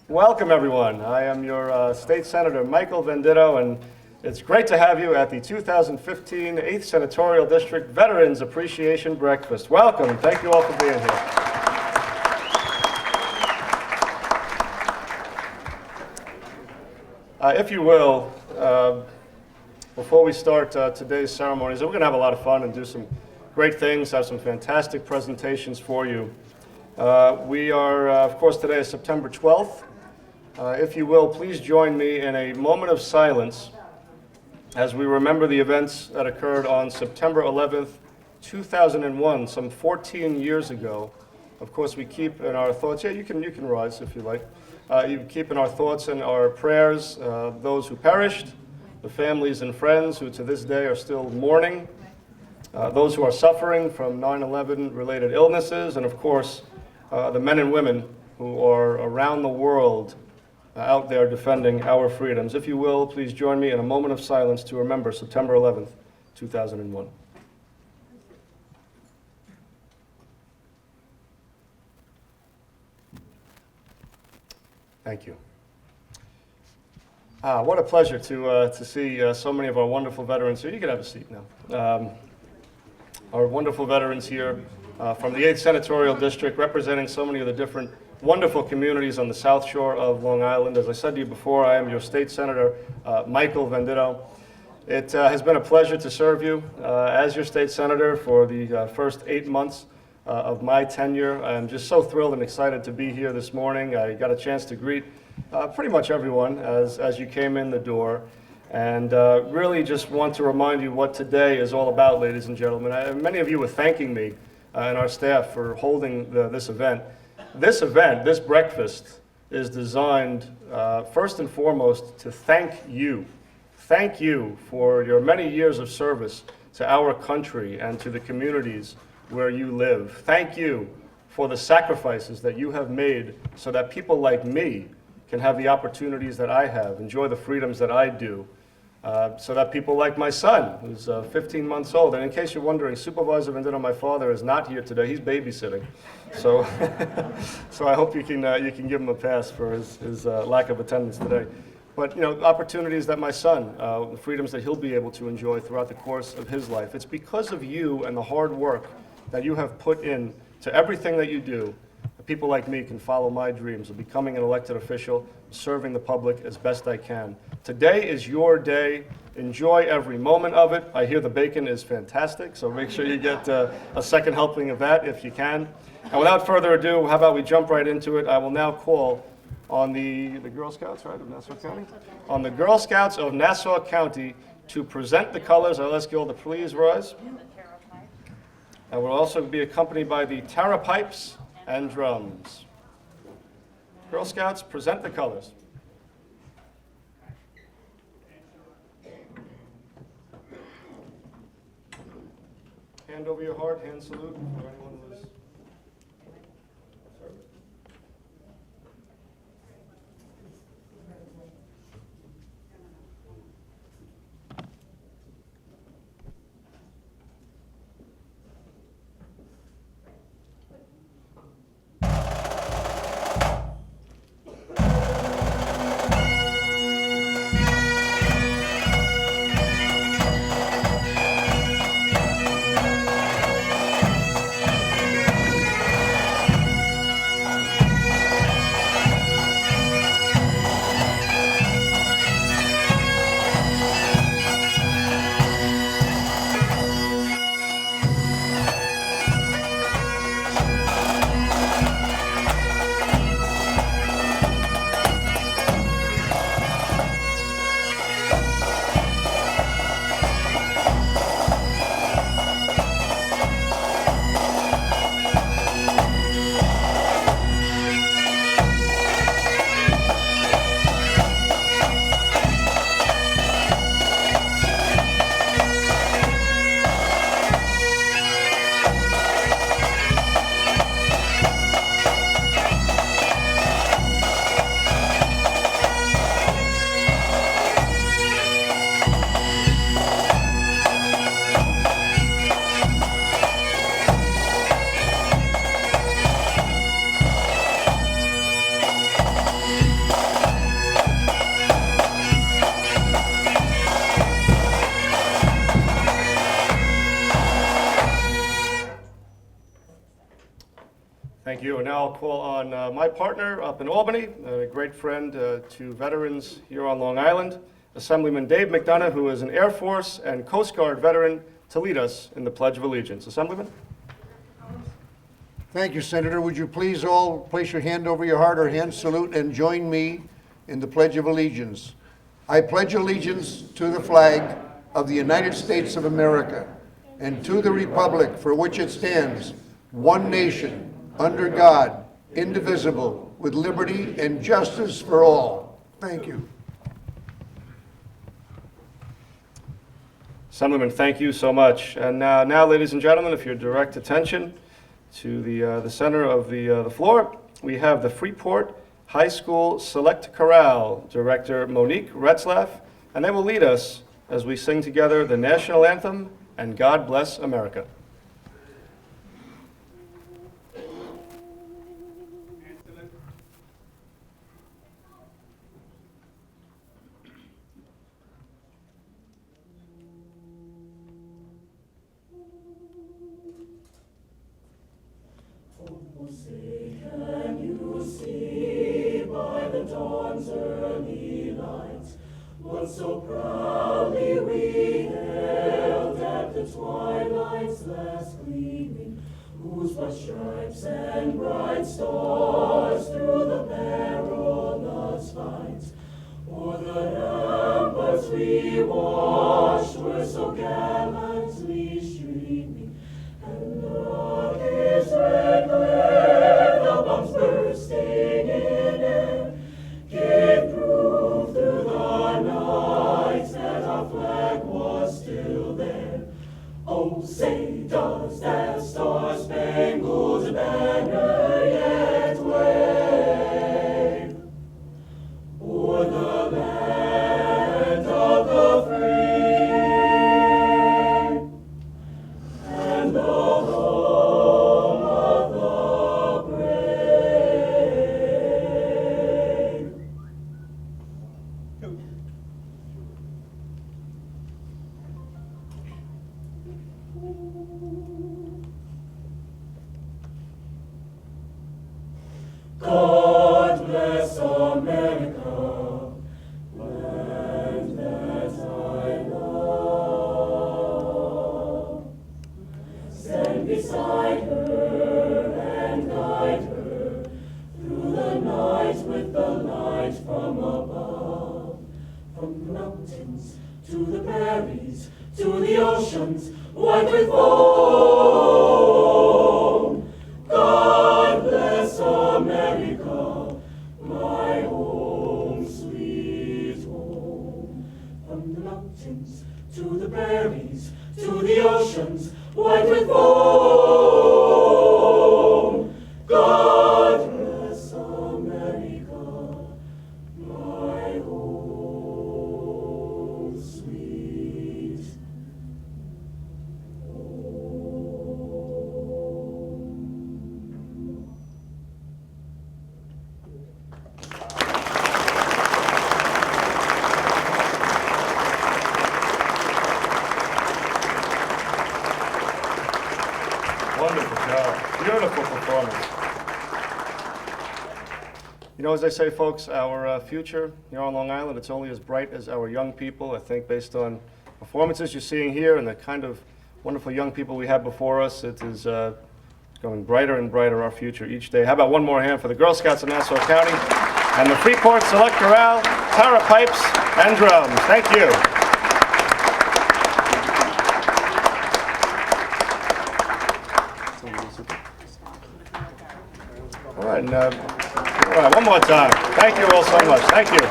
Welcome, everyone. I am your State Senator, Michael Venditto, and it's great to have you at the 2015 8th Senatorial District Veterans Appreciation Breakfast. Welcome. Thank you all for being here. If you will, before we start today's ceremonies, we're going to have a lot of fun and do some great things, have some fantastic presentations for you. We are, of course, today is September 12th. If you will, please join me in a moment of silence as we remember the events that occurred on September 11th, 2001, some 14 years ago. Of course, we keep in our thoughts, you can rise if you like. You keep in our thoughts and our prayers those who perished, the families and friends who to this day are still mourning, those who are suffering from 9/11 related illnesses, and of course, the men and women who are around the world out there defending our freedoms. If you will, please join me in a moment of silence to remember September 11th, 2001. Thank you. What a pleasure to see so many of our wonderful veterans here. You can have a seat now. Our wonderful veterans here from the 8th Senatorial District, representing so many of the different wonderful communities on the South Shore of Long Island. As I said to you before, I am your State Senator, Michael Venditto. It has been a pleasure to serve you as your State Senator for the first 8 months of my tenure. I'm just so thrilled and excited to be here this morning. I got a chance to greet pretty much everyone as you came in the door. And really just want to remind you what today is all about, ladies and gentlemen. Many of you were thanking me and our staff for holding this event. This breakfast, is designed first and foremost to thank you. Thank you for your many years of service to our country and to the communities where you live. Thank you for the sacrifices that you have made so that people like me can have the opportunities that I have, enjoy the freedoms that I do. So that people like my son, who's 15 months old, and in case you're wondering, Supervisor Venditto, my father, is not here today. He's babysitting, so so I hope you can give him a pass for his lack of attendance today. But opportunities that my son, the freedoms that he'll be able to enjoy throughout the course of his life. It's because of you and the hard work that you have put in to everything that you do. People like me can follow my dreams of becoming an elected official, serving the public as best I can. Today is your day. Enjoy every moment of it. I hear the bacon is fantastic, so make sure you get a second helping of that if you can. And without further ado, how about we jump right into it? I will now call on the Girl Scouts, right, of Nassau County? On the Girl Scouts of Nassau County to present the colors. I'll ask you all to please rise. And we'll also be accompanied by the Tara Pipes and drums. Girl Scouts, present the colors. Hand over your heart, hand salute for anyone who's serving. you. And now I'll call on my partner up in Albany, and a great friend to veterans here on Long Island, Assemblyman Dave McDonough, who is an Air Force and Coast Guard veteran, to lead us in the Pledge of Allegiance. Assemblyman? Thank you, Senator. Would you please all place your hand over your heart or hand salute and join me in the Pledge of Allegiance. I pledge allegiance to the flag of the United States of America and to the republic for which it stands, one nation, under God, indivisible, with liberty and justice for all. Thank you. Assemblyman, thank you so much. And now, ladies and gentlemen, if your direct attention to the center of the floor, we have the Freeport High School Select Chorale Director Monique Retzlaff, and they will lead us as we sing together the national anthem and God Bless America. So proudly we hailed at the twilight's last gleaming, whose bright stripes and bright stars through the perilous fights, o'er the ramparts we watched were so gallantly streaming, and look his red glare, the bombs bursting in air, gave proof through the night that our flag was still there. Oh, say, does that star-spangled banner yet wave o'er the land of the free and the home of the brave? God bless America, land that I love. Stand beside her and guide her through the night with the light from above. From the mountains to the prairies, to the oceans white with foam. God bless America, my home, sweet home. From the mountains to the prairies, to the oceans white with foam. God bless America, my home, sweet Wonderful job. Beautiful performance. You know, as I say, folks, our future here on Long Island, it's only as bright as our young people. I think based on performances you're seeing here and the kind of wonderful young people we have before us, it is going brighter and brighter, our future each day. How about one more hand for the Girl Scouts of Nassau County and the Freeport Select Chorale, Tara Pipes and drums. Thank you. All right, and, all right, one more time. Thank you all so much. Thank you.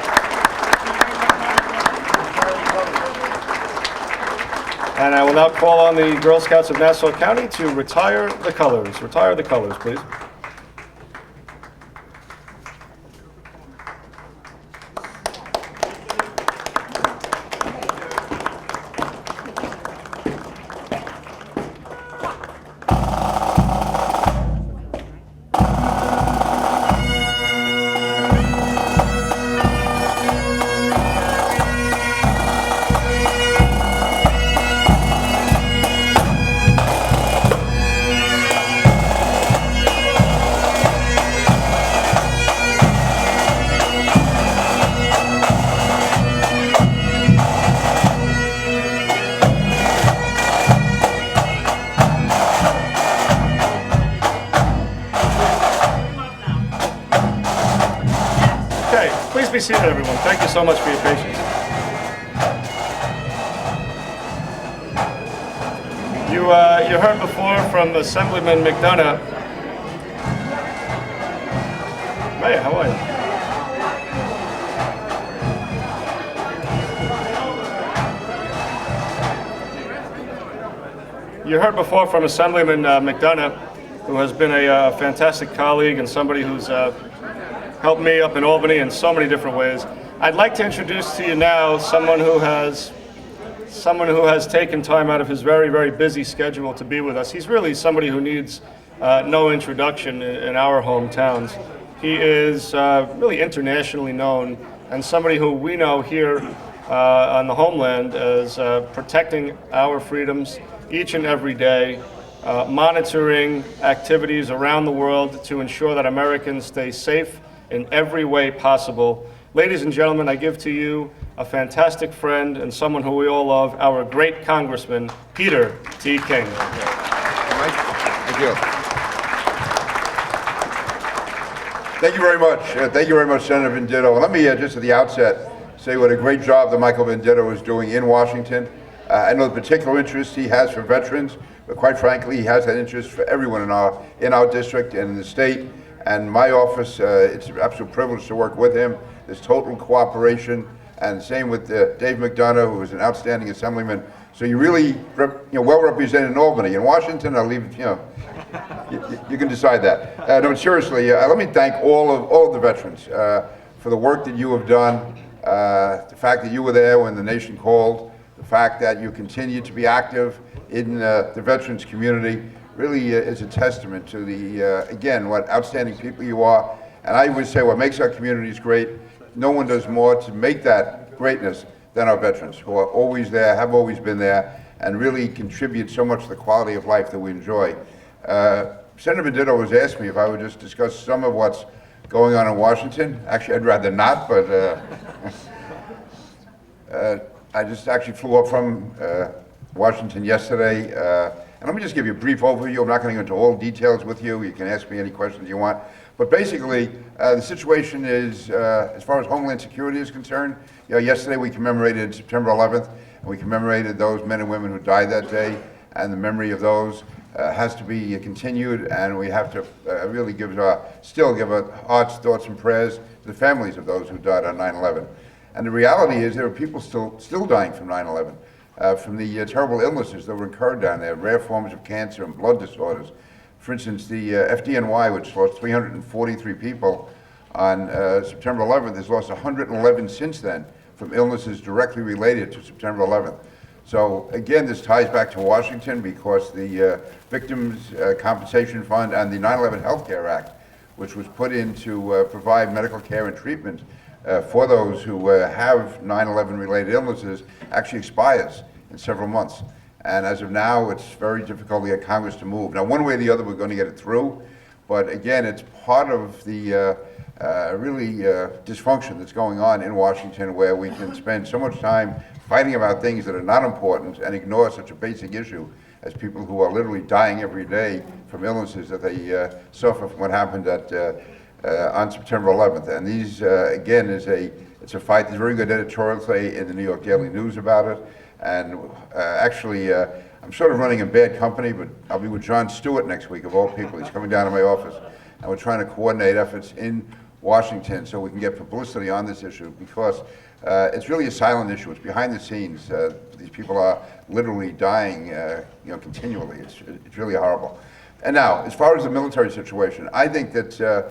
And I will now call on the Girl Scouts of Nassau County to retire the colors. Retire the colors, please. Okay, please be seated, everyone. Thank you so much for your patience. You heard before from Assemblyman McDonough. Hey, how are you? You heard before from Assemblyman McDonough, who has been a fantastic colleague and somebody who's helped me up in Albany in so many different ways. I'd like to introduce to you now someone who has taken time out of his very, very busy schedule to be with us. He's really somebody who needs no introduction in our hometowns. He is really internationally known and somebody who we know here on the homeland as protecting our freedoms each and every day, monitoring activities around the world to ensure that Americans stay safe in every way possible. Ladies and gentlemen, I give to you a fantastic friend and someone who we all love, our great Congressman, Peter T. King. Thank you. Thank you very much. Thank you very much, Senator Venditto. Let me just at the outset say what a great job that Michael Venditto is doing in Washington. I know the particular interest he has for veterans, but quite frankly, he has that interest for everyone in our district and in the state. And my office, it's an absolute privilege to work with him. There's total cooperation, and same with Dave McDonough, who is an outstanding assemblyman. So you're really well represented in Albany. In Washington, I'll leave it, you can decide that. No, but seriously, let me thank all of the veterans for the work that you have done, the fact that you were there when the nation called, the fact that you continue to be active in the veterans community really is a testament to the, again, what outstanding people you are. And I would say what makes our communities great, no one does more to make that greatness than our veterans, who are always there, have always been there, and really contribute so much to the quality of life that we enjoy. Senator Venditto has asked me if I would just discuss some of what's going on in Washington. Actually, I'd rather not, but I just actually flew up from Washington yesterday. And let me just give you a brief overview. I'm not going to go into all details with you. You can ask me any questions you want. But basically, the situation is, as far as Homeland Security is concerned, yesterday we commemorated September 11th, and we commemorated those men and women who died that day, and the memory of those has to be continued, and we have to really still give our hearts, thoughts, and prayers to the families of those who died on 9/11. And the reality is there are people still dying from 9/11. From the terrible illnesses that were incurred down there, rare forms of cancer and blood disorders. For instance, the FDNY, which lost 343 people on September 11th, has lost 111 since then from illnesses directly related to September 11th. So again, this ties back to Washington because the Victims Compensation Fund and the 9/11 Health Care Act, which was put in to provide medical care and treatment for those who have 9/11 related illnesses, actually expires in several months. And as of now, it's very difficult to get Congress to move. Now, one way or the other, we're going to get it through. But again, it's part of the dysfunction that's going on in Washington, where we can spend so much time fighting about things that are not important and ignore such a basic issue as people who are literally dying every day from illnesses that they suffer from what happened on September 11th. And these, again, it's a fight. There's a very good editorial today in the New York Daily News about it. And actually, I'm sort of running in bad company, but I'll be with Jon Stewart next week, of all people. He's coming down to my office. And we're trying to coordinate efforts in Washington so we can get publicity on this issue, because it's really a silent issue. It's behind the scenes. These people are literally dying continually. It's really horrible. And now, as far as the military situation, I think that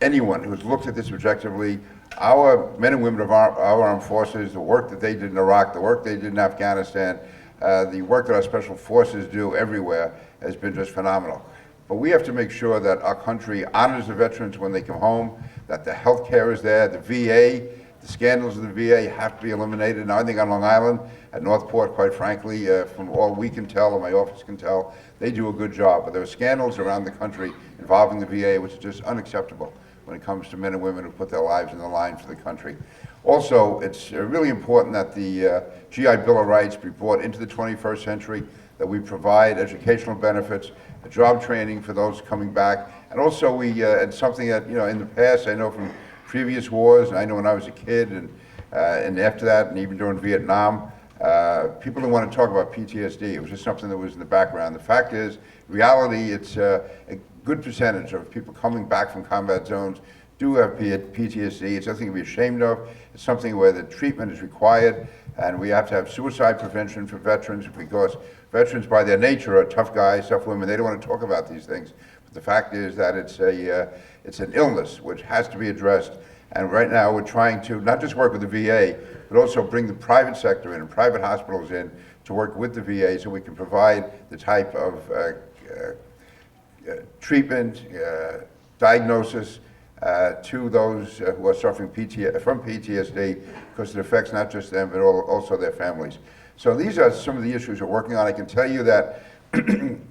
anyone who's looked at this objectively, our men and women of our armed forces, the work that they did in Iraq, the work they did in Afghanistan, the work that our special forces do everywhere has been just phenomenal. But we have to make sure that our country honors the veterans when they come home, that the health care is there, the VA, the scandals of the VA have to be eliminated. And I think on Long Island, at Northport, quite frankly, from all we can tell, or my office can tell, they do a good job. But there are scandals around the country involving the VA, which is just unacceptable when it comes to men and women who put their lives in the line for the country. Also, it's really important that the GI Bill of Rights be brought into the 21st century, that we provide educational benefits, job training for those coming back, and also it's something that, in the past, I know from previous wars, and I know when I was a kid and after that, and even during Vietnam, people didn't want to talk about PTSD. It was just something that was in the background. The fact is, in reality, it's a good percentage of people coming back from combat zones do have PTSD. It's something to be ashamed of. It's something where the treatment is required, and we have to have suicide prevention for veterans, because veterans by their nature are tough guys, tough women. They don't want to talk about these things. But the fact is that it's an illness which has to be addressed. And right now we're trying to not just work with the VA, but also bring the private sector in and private hospitals in to work with the VA so we can provide the type of treatment, diagnosis to those who are suffering from PTSD, because it affects not just them, but also their families. So these are some of the issues we're working on. I can tell you that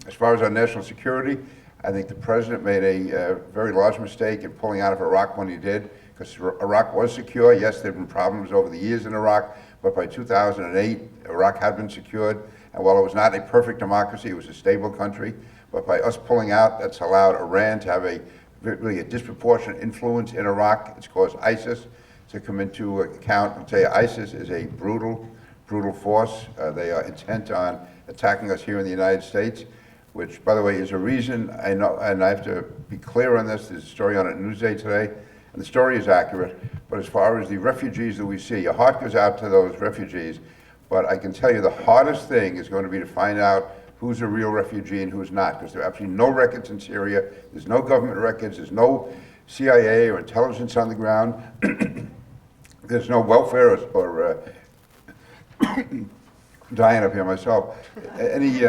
as far as our national security, I think the president made a very large mistake in pulling out of Iraq when he did, because Iraq was secure. Yes, there have been problems over the years in Iraq, but by 2008, Iraq had been secured. And while it was not a perfect democracy, it was a stable country. But by us pulling out, that's allowed Iran to have really a disproportionate influence in Iraq. It's caused ISIS to come into account. I'll tell you, ISIS is a brutal force. They are intent on attacking us here in the United States, which, by the way, is a reason, I know, and I have to be clear on this. There's a story on it in Newsday today, and the story is accurate. But as far as the refugees that we see, your heart goes out to those refugees. But I can tell you the hardest thing is going to be to find out who's a real refugee and who's not, because there are absolutely no records in Syria. There's no government records. There's no CIA or intelligence on the ground. There's no welfare or dying up here myself. Any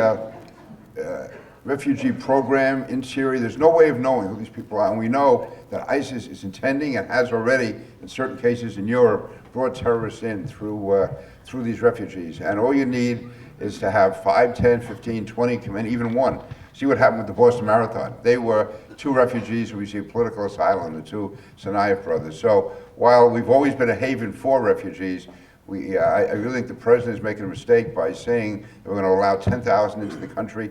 refugee program in Syria. There's no way of knowing who these people are. And we know that ISIS is intending and has already, in certain cases in Europe, brought terrorists in through these refugees. And all you need is to have 5, 10, 15, 20 come in, even one. See what happened with the Boston Marathon. They were 2 refugees who received political asylum, the 2 Tsarnaev brothers. So while we've always been a haven for refugees, I really think the president is making a mistake by saying that we're going to allow 10,000 into the country.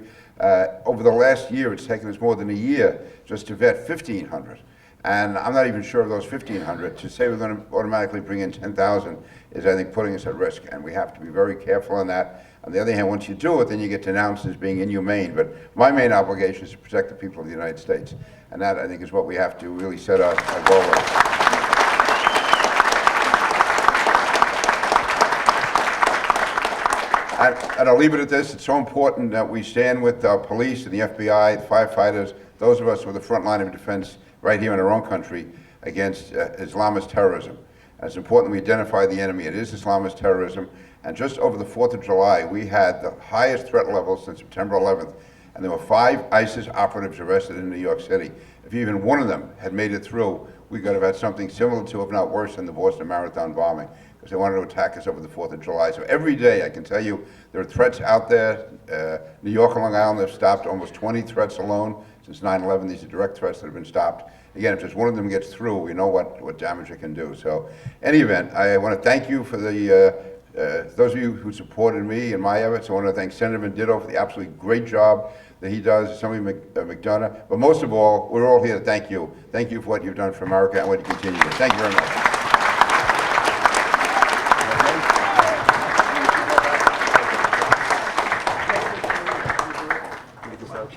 Over the last year, it's taken us more than a year just to vet 1,500. And I'm not even sure of those 1,500. To say we're going to automatically bring in 10,000 is, I think, putting us at risk. And we have to be very careful on that. On the other hand, once you do it, then you get denounced as being inhumane. But my main obligation is to protect the people of the United States. And that, I think, is what we have to really set our goal on. And I'll leave it at this. It's so important that we stand with our police and the FBI, the firefighters, those of us who are the front line of defense right here in our own country against Islamist terrorism. And it's important we identify the enemy. It is Islamist terrorism. And just over the 4th of July, we had the highest threat level since September 11th. And there were 5 ISIS operatives arrested in New York City. If even one of them had made it through, we could have had something similar to, if not worse, than the Boston Marathon bombing, because they wanted to attack us over the 4th of July. So every day, I can tell you, there are threats out there. New York and Long Island have stopped almost 20 threats alone since 9/11. These are direct threats that have been stopped. Again, if just one of them gets through, we know what damage it can do. So, in any event, I want to thank you for those of you who supported me in my efforts. I want to thank Senator Venditto for the absolutely great job that he does, Assemblyman McDonough. But most of all, we're all here to thank you. Thank you for what you've done for America and what you continue to do. Thank you very much.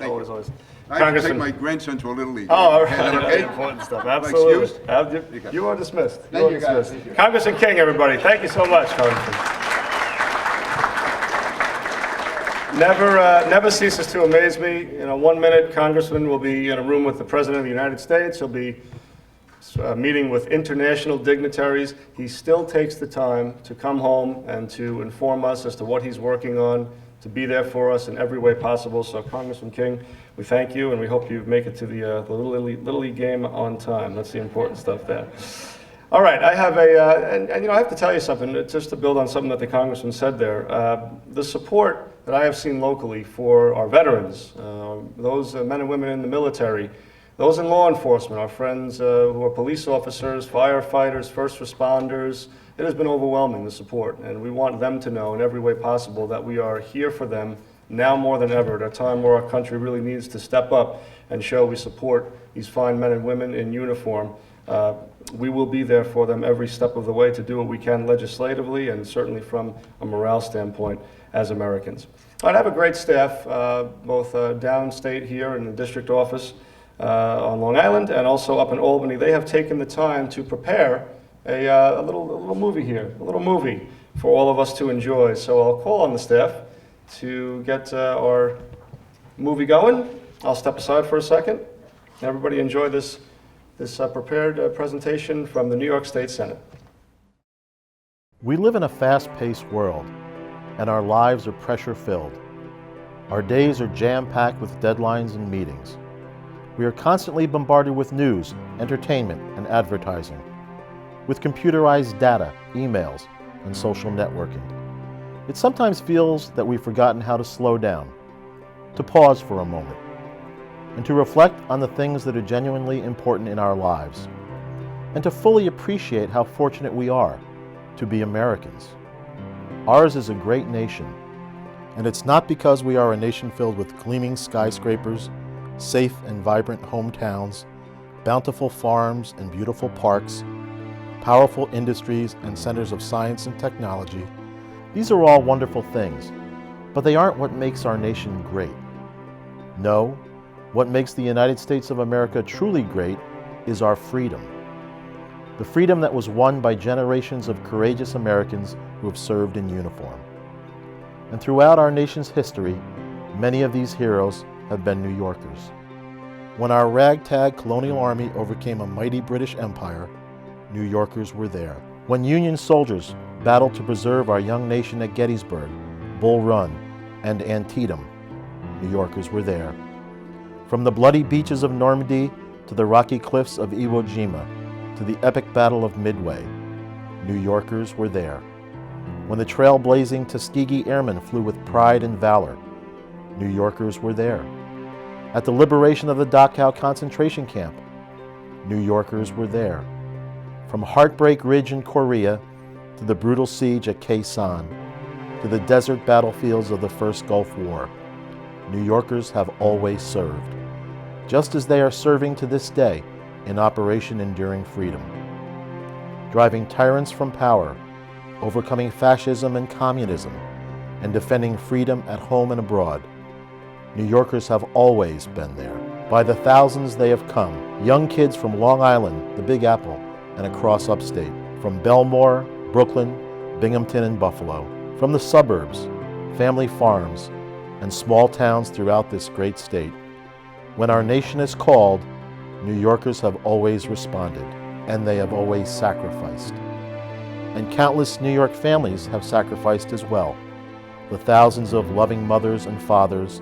Always. I have to take my grandson to a Little League. Oh, all right. Is that okay? Important stuff. Am I Absolutely. excused? You are dismissed. Thank you, guys. Thank you. Congressman King, everybody. Thank you so much, Congressman. Never ceases to amaze me. You know, 1 minute, Congressman will be in a room with the President of the United States. He'll be meeting with international dignitaries. He still takes the time to come home and to inform us as to what he's working on, to be there for us in every way possible. So, Congressman King, we thank you, and we hope you make it to the Little League game on time. That's the important stuff there. All right, I have and you know, I have to tell you something, just to build on something that the Congressman said there. The support that I have seen locally for our veterans, those men and women in the military, those in law enforcement, our friends who are police officers, firefighters, first responders, it has been overwhelming, the support. And we want them to know in every way possible that we are here for them now more than ever, at a time where our country really needs to step up and show we support these fine men and women in uniform. We will be there for them every step of the way to do what we can legislatively and certainly from a morale standpoint as Americans. I have a great staff, both downstate here in the district office on Long Island and also up in Albany. They have taken the time to prepare a little movie here, a little movie for all of us to enjoy. So I'll call on the staff to get our movie going. I'll step aside for a second. Everybody enjoy this prepared presentation from the New York State Senate. We live in a fast-paced world, and our lives are pressure-filled. Our days are jam-packed with deadlines and meetings. We are constantly bombarded with news, entertainment, and advertising, with computerized data, emails, and social networking. It sometimes feels that we've forgotten how to slow down, to pause for a moment, and to reflect on the things that are genuinely important in our lives, and to fully appreciate how fortunate we are to be Americans. Ours is a great nation, and it's not because we are a nation filled with gleaming skyscrapers, safe and vibrant hometowns, bountiful farms and beautiful parks, powerful industries and centers of science and technology. These are all wonderful things, but they aren't what makes our nation great. No, what makes the United States of America truly great is our freedom. The freedom that was won by generations of courageous Americans who have served in uniform. And throughout our nation's history, many of these heroes have been New Yorkers. When our ragtag colonial army overcame a mighty British Empire, New Yorkers were there. When Union soldiers battled to preserve our young nation at Gettysburg, Bull Run, and Antietam, New Yorkers were there. From the bloody beaches of Normandy to the rocky cliffs of Iwo Jima to the epic Battle of Midway, New Yorkers were there. When the trailblazing Tuskegee Airmen flew with pride and valor, New Yorkers were there. At the liberation of the Dachau concentration camp, New Yorkers were there. From Heartbreak Ridge in Korea to the brutal siege at Khe Sanh to the desert battlefields of the First Gulf War, New Yorkers have always served, just as they are serving to this day in Operation Enduring Freedom. Driving tyrants from power, overcoming fascism and communism, and defending freedom at home and abroad, New Yorkers have always been there. By the thousands they have come, young kids from Long Island, the Big Apple, and across upstate, from Belmore, Brooklyn, Binghamton, and Buffalo, from the suburbs, family farms, and small towns throughout this great state. When our nation is called, New Yorkers have always responded, and they have always sacrificed. And countless New York families have sacrificed as well. The thousands of loving mothers and fathers,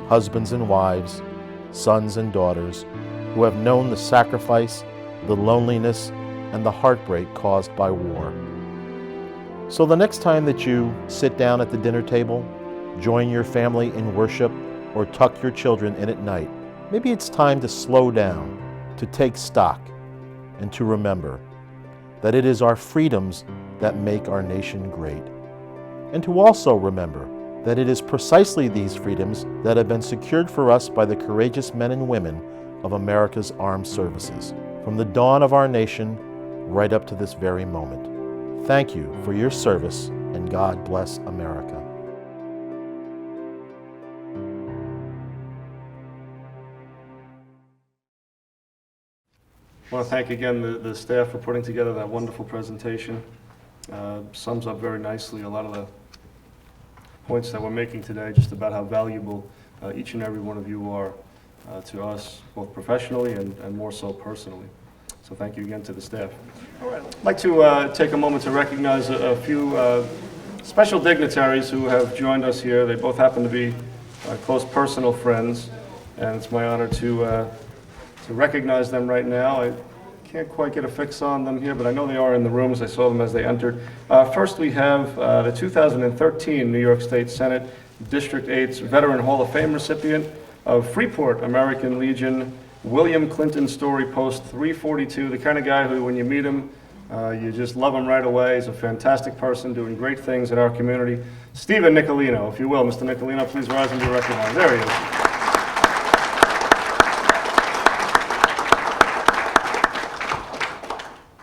husbands and wives, sons and daughters, who have known the sacrifice, the loneliness, and the heartbreak caused by war. So the next time that you sit down at the dinner table, join your family in worship, or tuck your children in at night, maybe it's time to slow down, to take stock, and to remember that it is our freedoms that make our nation great. And to also remember that it is precisely these freedoms that have been secured for us by the courageous men and women of America's armed services, from the dawn of our nation right up to this very moment. Thank you for your service, and God bless America. I want to thank again the staff for putting together that wonderful presentation. Sums up very nicely a lot of the points that we're making today, just about how valuable each and every one of you are to us, both professionally and more so personally. So thank you again to the staff. I'd like to take a moment to recognize a few special dignitaries who have joined us here. They both happen to be close personal friends, and it's my honor to recognize them right now. I can't quite get a fix on them here, but I know they are in the rooms. I saw them as they entered. First, we have the 2013 New York State Senate District 8's Veteran Hall of Fame recipient of Freeport American Legion, William Clinton Story Post 342, the kind of guy who, when you meet him, You just love him right away. He's a fantastic person doing great things in our community. Stephen Nicolino, if you will. Mr. Nicolino, please rise and be recognized. There he is.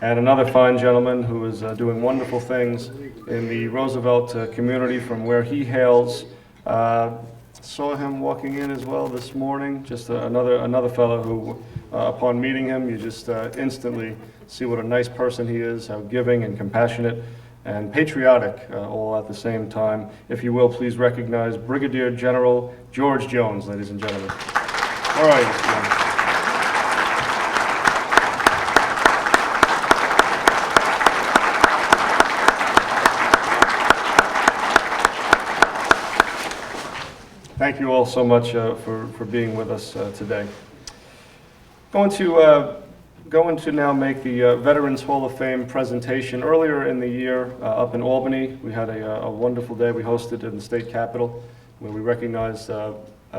And another fine gentleman who is doing wonderful things in the Roosevelt community from where he hails. Saw him walking in as well this morning. Just another fellow who, upon meeting him, you just instantly see what a nice person he is, how giving and compassionate and patriotic all at the same time. If you will, please recognize Brigadier General George Jones, ladies and gentlemen. All right, Mr. Jones. Thank you all so much for being with us today. Going to now make the Veterans Hall of Fame presentation. Earlier in the year up in Albany, we had a wonderful day we hosted in the state capitol where we recognized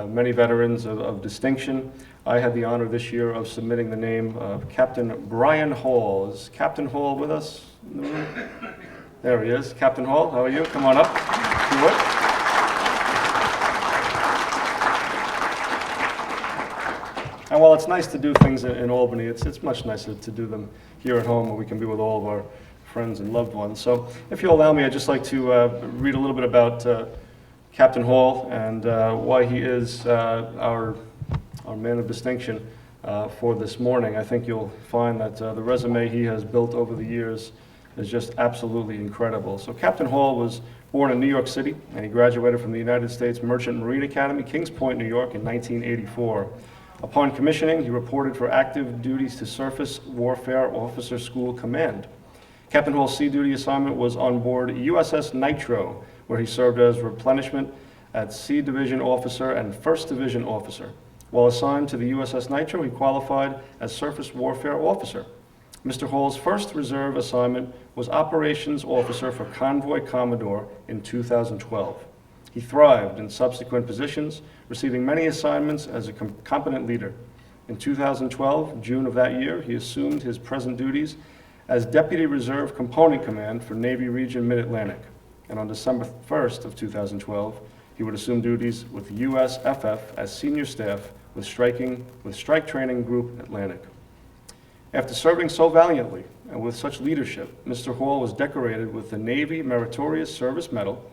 many veterans of distinction. I had the honor this year of submitting the name of Captain Brian Hall. Is Captain Hall with us in the room? There he is. Captain Hall, how are you? Come on up, if you would. And while it's nice to do things in Albany, it's much nicer to do them here at home where we can be with all of our friends and loved ones. So if you'll allow me, I'd just like to read a little bit about Captain Hall and why he is our man of distinction for this morning. I think you'll find that the resume he has built over the years is just absolutely incredible. So Captain Hall was born in New York City, and he graduated from the United States Merchant Marine Academy, Kings Point, New York in 1984. Upon commissioning, he reported for active duties to Surface Warfare Officer School Command. Captain Hall's sea duty assignment was on board USS Nitro, where he served as replenishment at Sea Division Officer and First Division Officer. While assigned to the USS Nitro, he qualified as Surface Warfare Officer. Mr. Hall's first reserve assignment was Operations Officer for Convoy Commodore in 2012. He thrived in subsequent positions, receiving many assignments as a competent leader. In 2012, June of that year, he assumed his present duties as Deputy Reserve Component Command for Navy Region Mid-Atlantic. And on December 1st of 2012, he would assume duties with USFF as Senior Staff with Strike Training Group Atlantic. After serving so valiantly and with such leadership, Mr. Hall was decorated with the Navy Meritorious Service Medal,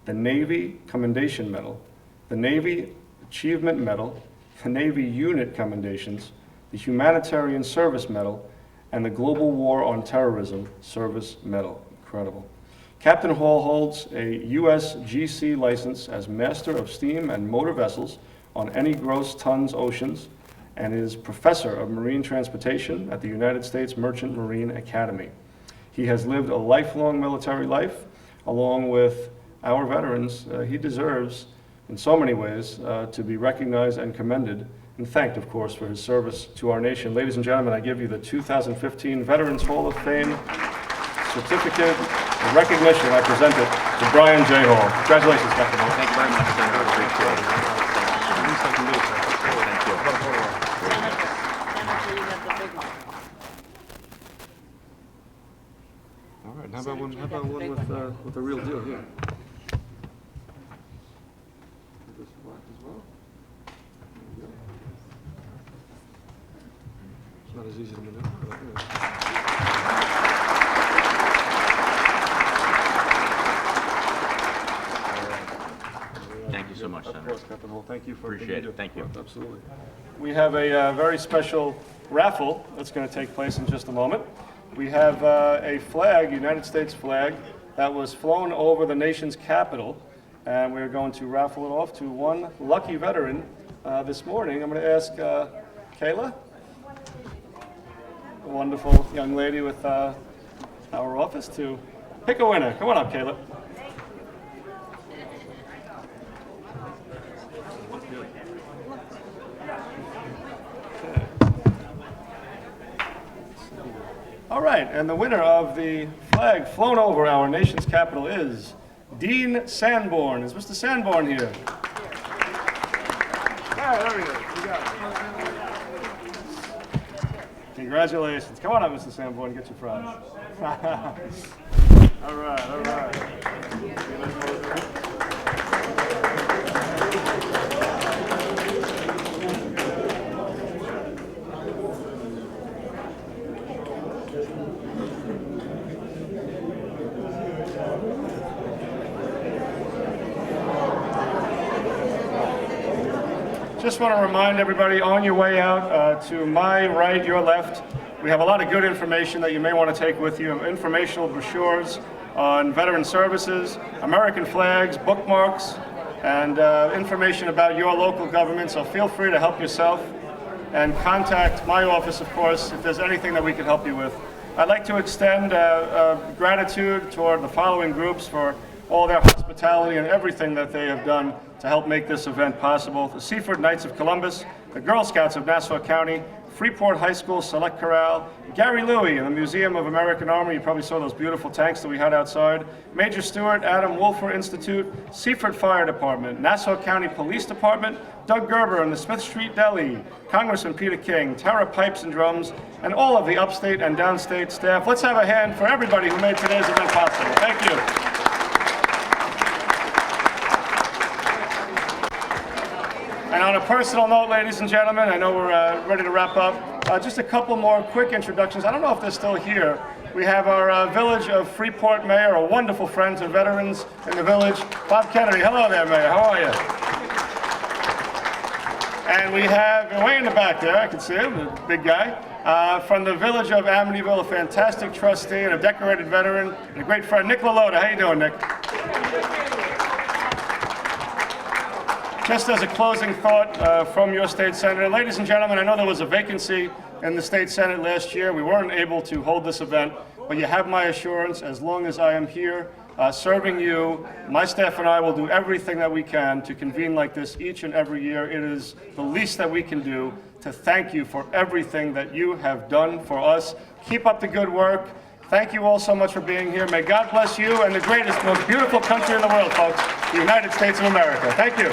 the Navy Commendation Medal, the Navy Achievement Medal, the Navy Unit Commendations, the Humanitarian Service Medal, and the Global War on Terrorism Service Medal. Incredible. Captain Hall holds a USGC license as Master of Steam and Motor Vessels on any gross tons oceans, and is Professor of Marine Transportation at the United States Merchant Marine Academy. He has lived a lifelong military life along with our veterans. He deserves, in so many ways, to be recognized and commended, and thanked, of course, for his service to our nation. Ladies and gentlemen, I give you the 2015 Veterans Hall of Fame certificate of recognition. I present it to Brian J. Hall. Congratulations, Captain Hall. Thank you very much, sir. Appreciate it. All right, how about one with the real deal here? This black as well. There we go. It's not as easy to maneuver, but it is. Thank you so much, Senator. Of course, Captain Hall, thank you for Appreciate what you it. do. Thank you. Absolutely. We have a very special raffle that's going to take place in just a moment. We have a flag, United States flag, that was flown over the nation's capital, and we're going to raffle it off to one lucky veteran this morning. I'm going to ask Kayla, a wonderful young lady with our office, to pick a winner. Come on up, Kayla. All right, and the winner of the flag flown over our nation's capital is Dean Sanborn. Is Mr. Sanborn here? There he is. You got it. Congratulations. Come on up, Mr. Sanborn, and get your prize. All right, all right. Just want to remind everybody on your way out, to my right, your left, we have a lot of good information that you may want to take with you. Informational brochures on veteran services, American flags, bookmarks, and information about your local government. So feel free to help yourself and contact my office, of course, if there's anything that we can help you with. I'd like to extend gratitude toward the following groups for all their hospitality and everything that they have done to help make this event possible. The Seaford Knights of Columbus, the Girl Scouts of Nassau County, Freeport High School Select Chorale, Gary Louie and the Museum of American Armor. You probably saw those beautiful tanks that we had outside. Major Stewart, Adam Wolfer Institute, Seaford Fire Department, Nassau County Police Department, Doug Gerber and the Smith Street Deli, Congressman Peter King, Tara Pipes and Drums, and all of the upstate and downstate staff. Let's have a hand for everybody who made today's event possible. Thank you. And on a personal note, ladies and gentlemen, I know we're ready to wrap up. Just a couple more quick introductions. I don't know if they're still here. We have our Village of Freeport Mayor, a wonderful friend to veterans in the village, Bob Kennedy. Hello there, Mayor. How are you? And we have, way in the back there, I can see him, the big guy, from the Village of Amityville, a fantastic trustee and a decorated veteran, and a great friend, Nick LaLota. How you doing, Nick? Just as a closing thought from your state senator, ladies and gentlemen, I know there was a vacancy in the state senate last year. We weren't able to hold this event, but you have my assurance, as long as I am here serving you, my staff and I will do everything that we can to convene like this each and every year. It is the least that we can do to thank you for everything that you have done for us. Keep up the good work. Thank you all so much for being here. May God bless you and the greatest, most beautiful country in the world, folks, the United States of America. Thank you.